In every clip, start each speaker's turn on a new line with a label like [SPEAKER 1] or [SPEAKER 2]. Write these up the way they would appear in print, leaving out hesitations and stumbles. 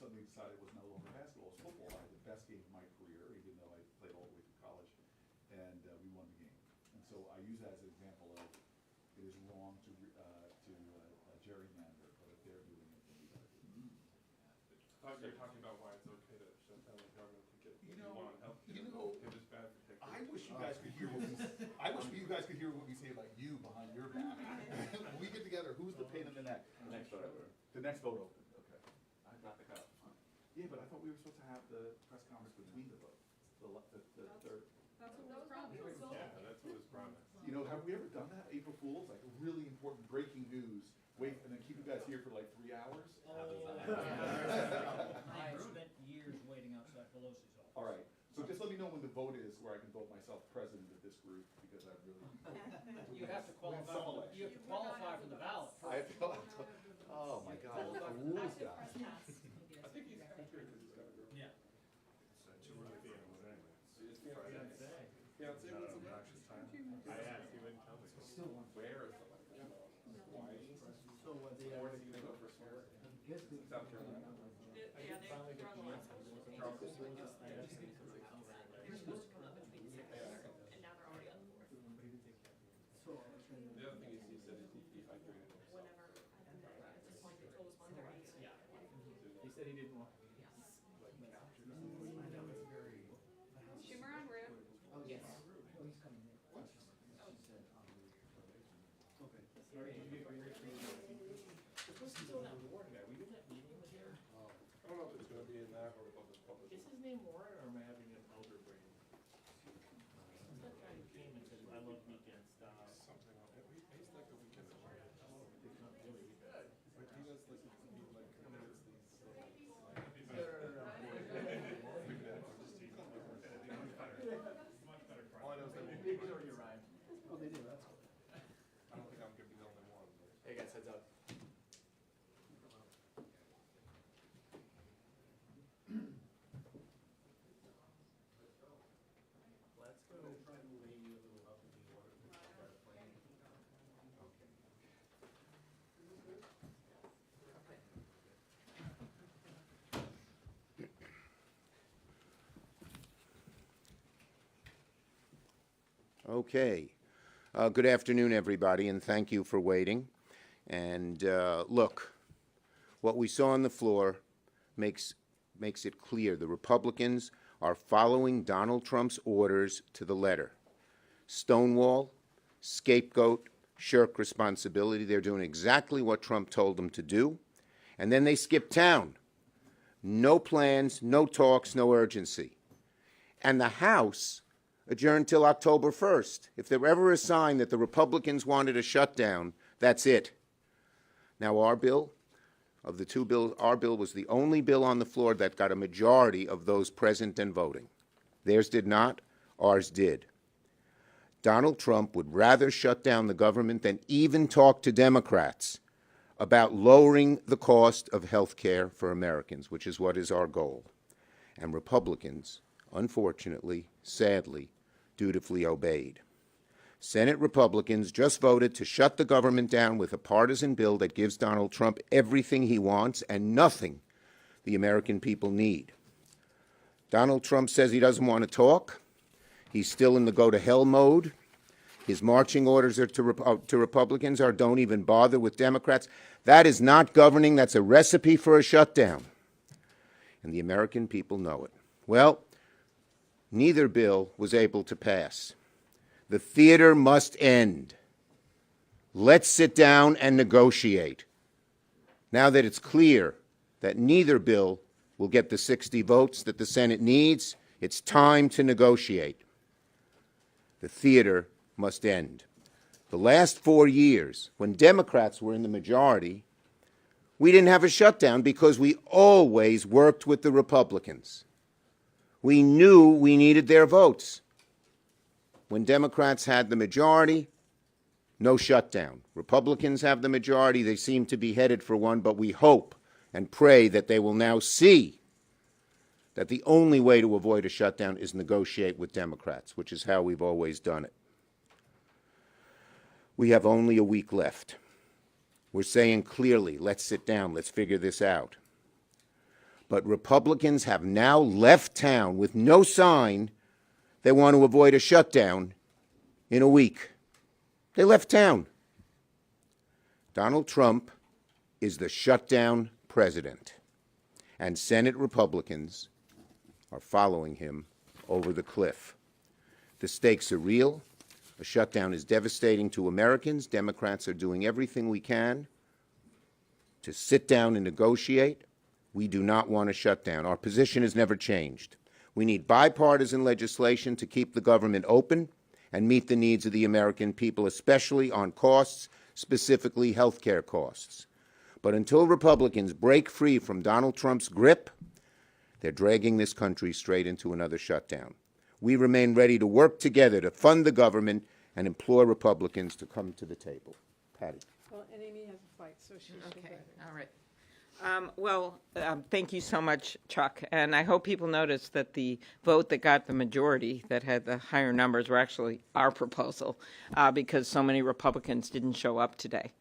[SPEAKER 1] suddenly decided it was no longer basketball, it was football. I had the best game of my career, even though I played all the way through college, and we won the game. And so I use that as an example of it is wrong to gerrymander, but if they're doing it, then we gotta do it.
[SPEAKER 2] I thought you were talking about why it's okay to shut down the government to get
[SPEAKER 1] You
[SPEAKER 2] what
[SPEAKER 1] know,
[SPEAKER 2] you want healthcare.
[SPEAKER 1] you know,
[SPEAKER 2] It was bad for tech.
[SPEAKER 1] I wish you guys could hear what we, I wish you guys could hear what we say about you behind your back. When we get together, who's the pain in the neck?
[SPEAKER 3] Next vote over.
[SPEAKER 1] The next vote open, okay.
[SPEAKER 3] I got the cutoff.
[SPEAKER 1] Yeah, but I thought we were supposed to have the press conference between the votes, the third.
[SPEAKER 4] That's what was promised.
[SPEAKER 2] Yeah, that's what was promised.
[SPEAKER 1] You know, have we ever done that, April Fools? Like really important breaking news, wait, and then keep you guys here for like 3 hours?
[SPEAKER 5] I spent years waiting outside Pelosi's office.
[SPEAKER 1] All right, so just let me know when the vote is where I can vote myself president of this group, because I really.
[SPEAKER 5] You have to qualify, you have to qualify for the ballot.
[SPEAKER 1] I have to, oh my God, what a rules guy.
[SPEAKER 2] I think he's here because he's got a girl.
[SPEAKER 5] Yeah.
[SPEAKER 2] Two really feelings anyway. Fiance was obnoxious time. I asked, he wouldn't tell me. Where? Hawaii. Where did he go for sport? South Carolina.
[SPEAKER 4] Yeah, they were on the last one.
[SPEAKER 2] Charleston.
[SPEAKER 4] They were supposed to come up between 6 and now they're already on the 4th.
[SPEAKER 2] The other thing is he said he hydrated himself.
[SPEAKER 4] Whenever, at this point, they told us 1:30.
[SPEAKER 5] Yeah.
[SPEAKER 3] He said he didn't want.
[SPEAKER 4] Schumer en route.
[SPEAKER 5] Yes.
[SPEAKER 2] I don't know if it's gonna be in that or above the public.
[SPEAKER 3] Is his name Warren or am I having an elder brain? Who's that guy who came and said, I love weekend stuff?
[SPEAKER 2] Something like that. He's like a weekend warrior.
[SPEAKER 3] Not really.
[SPEAKER 2] Like he does like, he like commits these. All I know is that
[SPEAKER 3] You're right.
[SPEAKER 6] Oh, they do, that's cool.
[SPEAKER 2] I don't think I'm gonna be the only one. But
[SPEAKER 3] Hey guys, heads up. Let's go. Try to lay you a little up in the water.
[SPEAKER 7] Okay. Good afternoon, everybody, and thank you for waiting. And look, what we saw on the floor makes it clear the Republicans are following Donald Trump's orders to the letter. Stonewall, scapegoat, shirk responsibility. They're doing exactly what Trump told them to do. And then they skip town. No plans, no talks, no urgency. And the House adjourned till October 1st. If there were ever a sign that the Republicans wanted a shutdown, that's it. Now, our bill, of the two bills, our bill was the only bill on the floor that got a majority of those present and voting. Theirs did not, ours did. Donald Trump would rather shut down the government than even talk to Democrats about lowering the cost of health care for Americans, which is what is our goal. And Republicans, unfortunately, sadly, dutifully obeyed. Senate Republicans just voted to shut the government down with a partisan bill that gives Donald Trump everything he wants and nothing the American people need. Donald Trump says he doesn't want to talk. He's still in the go-to-hell mode. His marching orders are to Republicans are don't even bother with Democrats. That is not governing. That's a recipe for a shutdown. And the American people know it. Well, neither bill was able to pass. The theater must end. Let's sit down and negotiate. Now that it's clear that neither bill will get the 60 votes that the Senate needs, it's time to negotiate. The theater must end. The last 4 years, when Democrats were in the majority, we didn't have a shutdown because we always worked with the Republicans. We knew we needed their votes. When Democrats had the majority, no shutdown. Republicans have the majority. They seem to be headed for one, but we hope and pray that they will now see that the only way to avoid a shutdown is negotiate with Democrats, which is how we've always done it. We have only a week left. We're saying clearly, let's sit down, let's figure this out. But Republicans have now left town with no sign they want to avoid a shutdown in a week. They left town. Donald Trump is the shutdown president, and Senate Republicans are following him over the cliff. The stakes are real. A shutdown is devastating to Americans. Democrats are doing everything we can to sit down and negotiate. We do not want a shutdown. Our position has never changed. We need bipartisan legislation to keep the government open and meet the needs of the American people, especially on costs, specifically health care costs. But until Republicans break free from Donald Trump's grip, they're dragging this country straight into another shutdown. We remain ready to work together to fund the government and implore Republicans to come to the table. Patty.
[SPEAKER 6] Well, and Amy has a flight, so she should
[SPEAKER 8] Okay,
[SPEAKER 6] go.
[SPEAKER 8] all right. Thank you so much, Chuck. And I hope people noticed that the vote that got the majority, that had the higher numbers, were actually our proposal, because so many Republicans didn't show up today.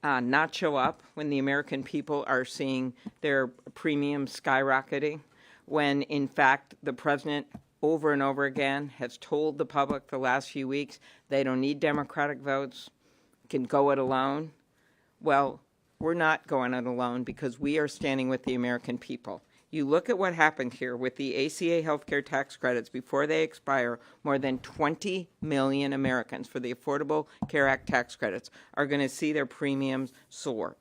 [SPEAKER 8] Not show up when the American people are seeing their premiums skyrocketing, when in fact the president over and over again has told the public the last few weeks they don't need Democratic votes, can go it alone. Well, we're not going it alone because we are standing with the American people. You look at what happened here with the ACA healthcare tax credits before they expire, more than 20 million Americans for the Affordable Care Act tax credits are going to see their premiums soar.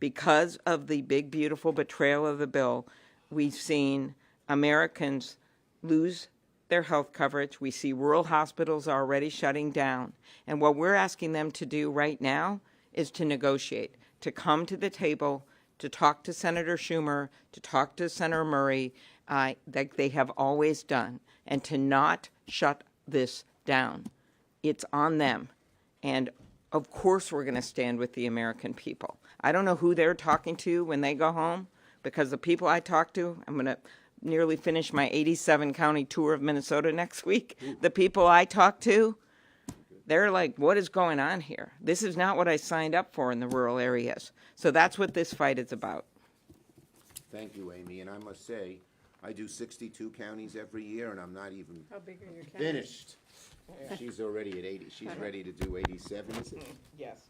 [SPEAKER 8] Because of the big, beautiful betrayal of the bill, we've seen Americans lose their health coverage. We see rural hospitals already shutting down. And what we're asking them to do right now is to negotiate, to come to the table, to talk to Senator Schumer, to talk to Senator Murray, like they have always done, and to not shut this down. It's on them. And of course we're going to stand with the American people. I don't know who they're talking to when they go home, because the people I talk to, I'm going to nearly finish my 87-county tour of Minnesota next week. The people I talk to, they're like, what is going on here? This is not what I signed up for in the rural areas. So that's what this fight is about.
[SPEAKER 7] Thank you, Amy. And I must say, I do 62 counties every year, and I'm not even
[SPEAKER 6] How big are your counties?
[SPEAKER 7] finished. She's already at 80. She's ready to do 87, is it?
[SPEAKER 8] Yes.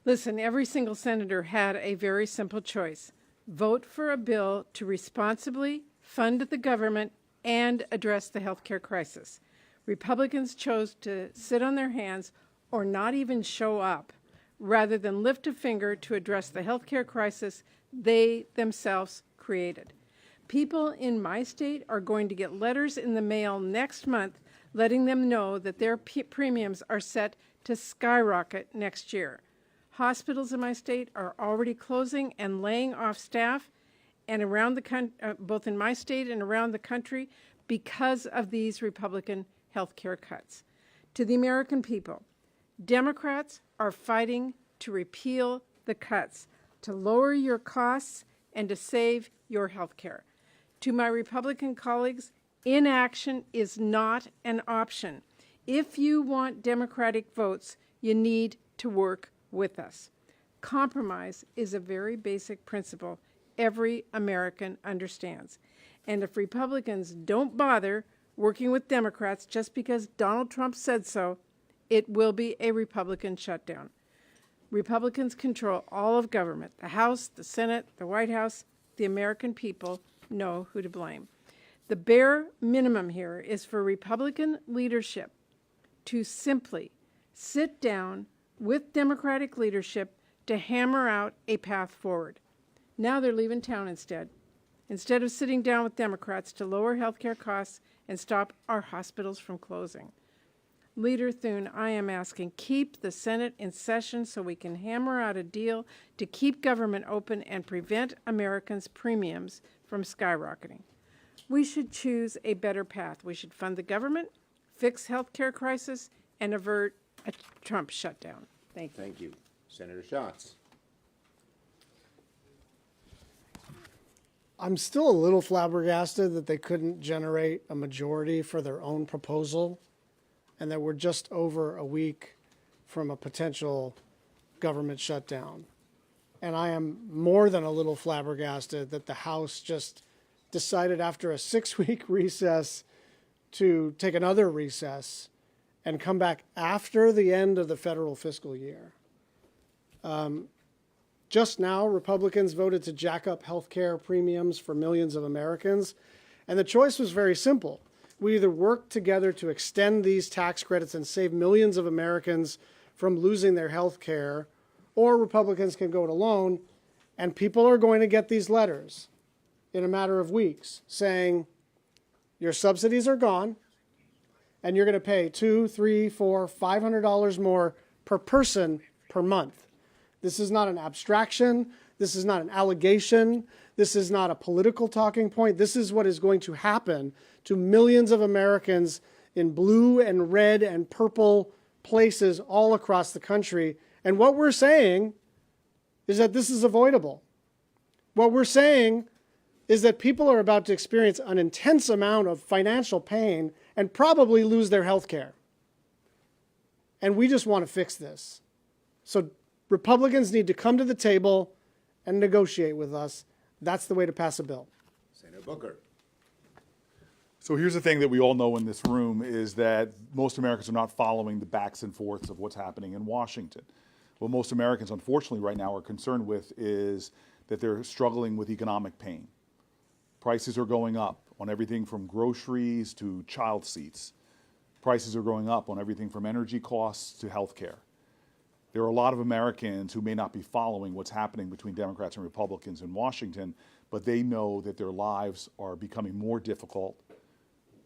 [SPEAKER 6] Listen, every single senator had a very simple choice. Vote for a bill to responsibly fund the government and address the health care crisis. Republicans chose to sit on their hands or not even show up, rather than lift a finger to address the health care crisis they themselves created. People in my state are going to get letters in the mail next month letting them know that their premiums are set to skyrocket next year. Hospitals in my state are already closing and laying off staff, and around the both in my state and around the country, because of these Republican health care cuts. To the American people, Democrats are fighting to repeal the cuts, to lower your costs, and to save your health care. To my Republican colleagues, inaction is not an option. If you want Democratic votes, you need to work with us. Compromise is a very basic principle every American understands. And if Republicans don't bother working with Democrats just because Donald Trump said so, it will be a Republican shutdown. Republicans control all of government, the House, the Senate, the White House. The American people know who to blame. The bare minimum here is for Republican leadership to simply sit down with Democratic leadership to hammer out a path forward. Now they're leaving town instead of sitting down with Democrats to lower health care costs and stop our hospitals from closing. Leader Thune, I am asking, keep the Senate in session so we can hammer out a deal to keep government open and prevent Americans' premiums from skyrocketing. We should choose a better path. We should fund the government, fix health care crisis, and avert a Trump shutdown. Thank you.
[SPEAKER 7] Thank you. Senator Schatz.
[SPEAKER 9] I'm still a little flabbergasted that they couldn't generate a majority for their own proposal and that we're just over a week from a potential government shutdown. And I am more than a little flabbergasted that the House just decided after a 6-week recess to take another recess and come back after the end of the federal fiscal year. Just now, Republicans voted to jack up health care premiums for millions of Americans. And the choice was very simple. We either work together to extend these tax credits and save millions of Americans from losing their health care, or Republicans can go it alone, and people are going to get these letters in a matter of weeks saying, your subsidies are gone, and you're going to pay $200, $300, $400, $500 more per person per month. This is not an abstraction. This is not an allegation. This is not a political talking point. This is what is going to happen to millions of Americans in blue and red and purple places all across the country. And what we're saying is that this is avoidable. What we're saying is that people are about to experience an intense amount of financial pain and probably lose their health care. And we just want to fix this. So Republicans need to come to the table and negotiate with us. That's the way to pass a bill.
[SPEAKER 7] Senator Booker.
[SPEAKER 1] So here's the thing that we all know in this room is that most Americans are not following the backs and forths of what's happening in Washington. What most Americans, unfortunately, right now are concerned with is that they're struggling with economic pain. Prices are going up on everything from groceries to child seats. Prices are going up on everything from energy costs to health care. There are a lot of Americans who may not be following what's happening between Democrats and Republicans in Washington, but they know that their lives are becoming more difficult,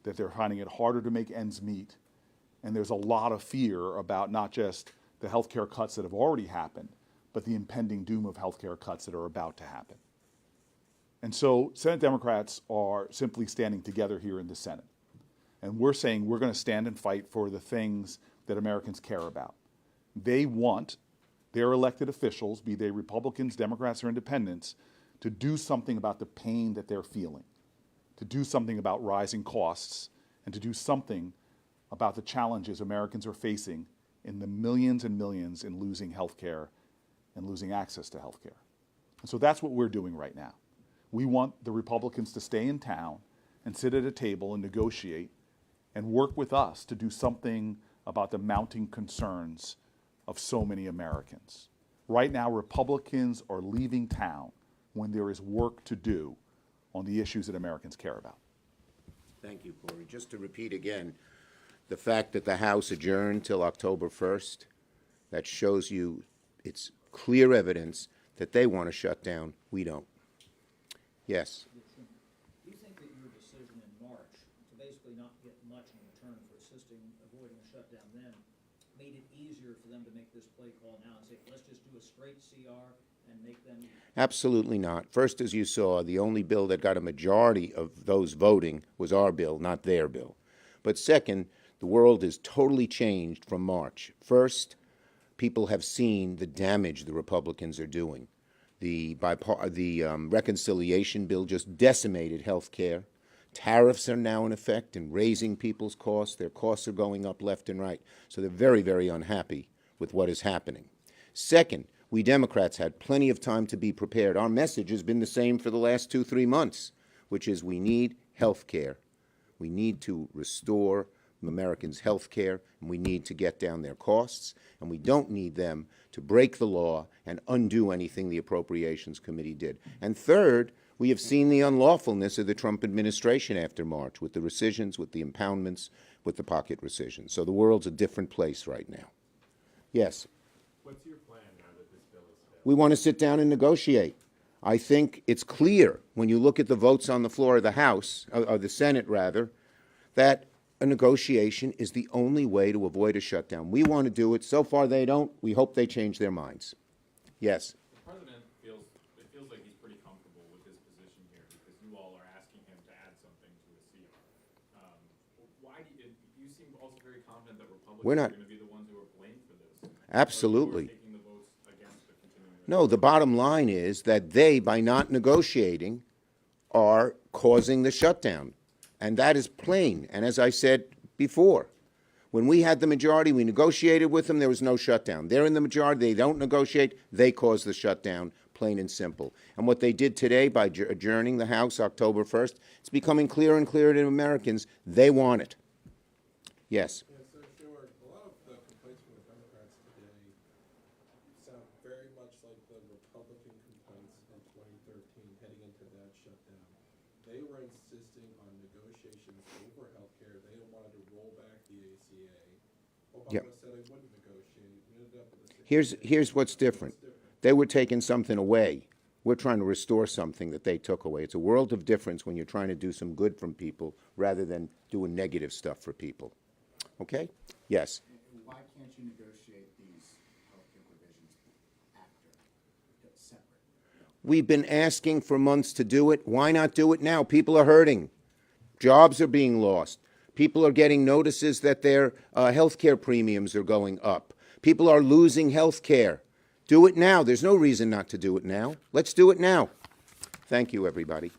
[SPEAKER 1] that they're finding it harder to make ends meet, and there's a lot of fear about not just the health care cuts that have already happened, but the impending doom of health care cuts that are about to happen. And so Senate Democrats are simply standing together here in the Senate. And we're saying we're going to stand and fight for the things that Americans care about. They want their elected officials, be they Republicans, Democrats, or independents, to do something about the pain that they're feeling, to do something about rising costs, and to do something about the challenges Americans are facing in the millions and millions in losing health care and losing access to health care. And so that's what we're doing right now. We want the Republicans to stay in town and sit at a table and negotiate and work with us to do something about the mounting concerns of so many Americans. Right now, Republicans are leaving town when there is work to do on the issues that Americans care about.
[SPEAKER 7] Thank you, Corey. Just to repeat again, the fact that the House adjourned till October 1st, that shows you it's clear evidence that they want to shut down. We don't. Yes.
[SPEAKER 5] Do you think that your decision in March to basically not get much in return for avoiding a shutdown then, made it easier for them to make this play call now and say, let's just do a straight CR and make them?
[SPEAKER 7] Absolutely not. First, as you saw, the only bill that got a majority of those voting was our bill, not their bill. But second, the world has totally changed from March. First, people have seen the damage the Republicans are doing. The reconciliation bill just decimated health care. Tariffs are now in effect and raising people's costs. Their costs are going up left and right. So they're very, very unhappy with what is happening. Second, we Democrats had plenty of time to be prepared. Our message has been the same for the last 2-3 months, which is we need health care. We need to restore Americans' health care, and we need to get down their costs, and we don't need them to break the law and undo anything the Appropriations Committee did. And third, we have seen the unlawfulness of the Trump administration after March, with the rescissions, with the impoundments, with the pocket rescissions. So the world's a different place right now. Yes?
[SPEAKER 2] What's your plan now that this bill is failed?
[SPEAKER 7] We want to sit down and negotiate. I think it's clear when you look at the votes on the floor of the House, or the Senate rather, that a negotiation is the only way to avoid a shutdown. We want to do it. So far they don't. We hope they change their minds. Yes?
[SPEAKER 2] The president feels like he's pretty comfortable with his position here because you all are asking him to add something to a CR. Why do you seem also very confident that Republicans are going to be the ones who are blamed for this?
[SPEAKER 7] Absolutely.
[SPEAKER 2] Or taking the votes against the continuing
[SPEAKER 7] No, the bottom line is that they, by not negotiating, are causing the shutdown. And that is plain. And as I said before, when we had the majority, we negotiated with them, there was no shutdown. They're in the majority, they don't negotiate, they cause the shutdown, plain and simple. And what they did today by adjourning the House October 1st, it's becoming clearer and clearer to Americans. They want it. Yes.
[SPEAKER 2] Yeah, so sure, a lot of the complaints from the Democrats today sound very much like the Republican complaints in 2013 heading into that shutdown. They were insisting on negotiations over healthcare. They wanted to roll back the ACA. Obama
[SPEAKER 7] Yep.
[SPEAKER 2] said they wouldn't negotiate. We ended up with a
[SPEAKER 7] Here's what's different. They were taking something away. We're trying to restore something that they took away. It's a world of difference when you're trying to do some good from people rather than doing negative stuff for people. Okay? Yes.
[SPEAKER 10] Why can't you negotiate these healthcare provisions after, separate?
[SPEAKER 7] We've been asking for months to do it. Why not do it now? People are hurting. Jobs are being lost. People are getting notices that their health care premiums are going up. People are losing health care. Do it now. There's no reason not to do it now. Let's do it now. Thank you, everybody.